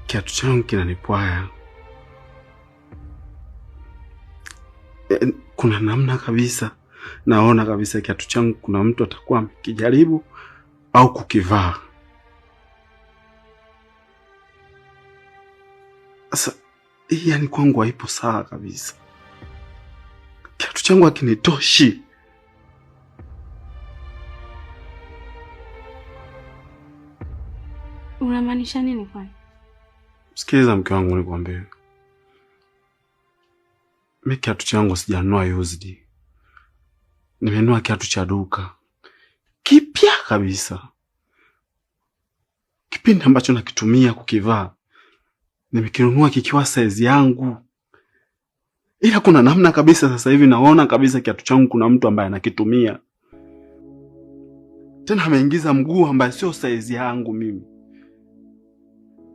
Kiatu changu kinanipwaya. Kuna namna kabisa, naona kabisa kiatu changu kuna mtu atakuwa amekijaribu au kukivaa. Sasa hii yani kwangu haipo sawa kabisa. Kiatu changu hakinitoshi. Unamaanisha nini kwani? Sikiliza mke wangu nikwambie. Mimi kiatu changu sijanunua used. Nimenunua kiatu cha duka. Kipya kabisa. Kipindi ambacho nakitumia kukivaa nimekinunua kikiwa size yangu. Ila kuna namna kabisa sasa hivi naona kabisa kiatu changu kuna mtu ambaye anakitumia. Tena ameingiza mguu ambaye sio size yangu mimi.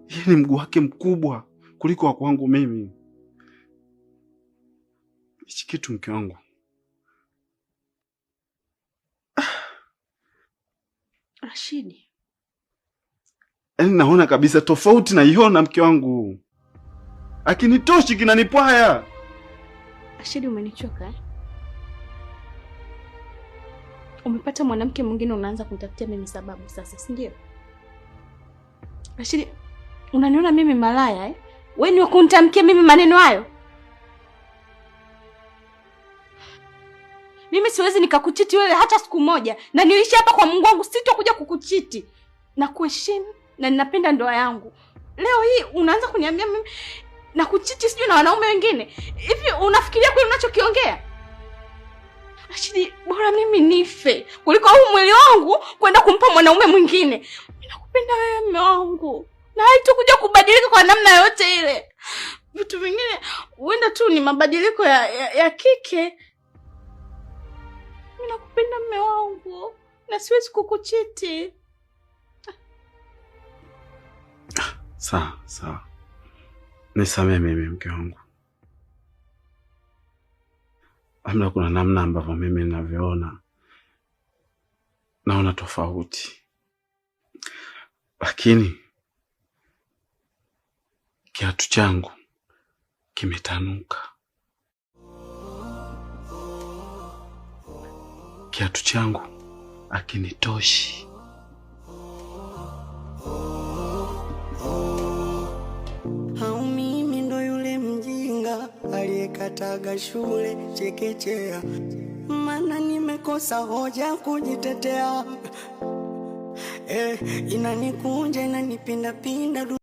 Hii ni mguu wake mkubwa kuliko wa kwangu mimi. Hichi kitu mke wangu. Rashidi. Naona kabisa tofauti naiona mke wangu. Akinitoshi kinanipwaya. Rashidi, umenichoka eh? Umepata mwanamke mwingine unaanza kunitafutia mimi sababu sasa, si ndio? Rashidi, unaniona mimi malaya eh? Wewe ni wakunitamkia mimi maneno hayo? Mimi siwezi nikakuchiti wewe hata siku moja. Na niishi hapa kwa Mungu wangu, sitokuja kukuchiti. Na kuheshimu na ninapenda ndoa yangu. Leo hii unaanza kuniambia mimi na kuchiti sijui na wanaume wengine. Hivi unafikiria kweli unachokiongea? Rashidi, bora mimi nife kuliko huu mwili wangu kwenda kumpa mwanaume mwingine. Mimi nakupenda wewe mume wangu. Na haitakuja kubadilika kwa namna yote ile. Vitu vingine huenda tu ni mabadiliko ya kike. Mimi nakupenda mume wangu na siwezi kukuchiti. Sawa. Nisamehe mimi mke wangu. Labda kuna namna ambavyo mimi ninavyoona naona tofauti. Lakini kiatu changu kimetanuka. Kiatu changu hakinitoshi. Hau mimi ndo yule mjinga aliyekataga shule chekechea, maana nimekosa hoja kujitetea. Inanikunja inanipinda pinda.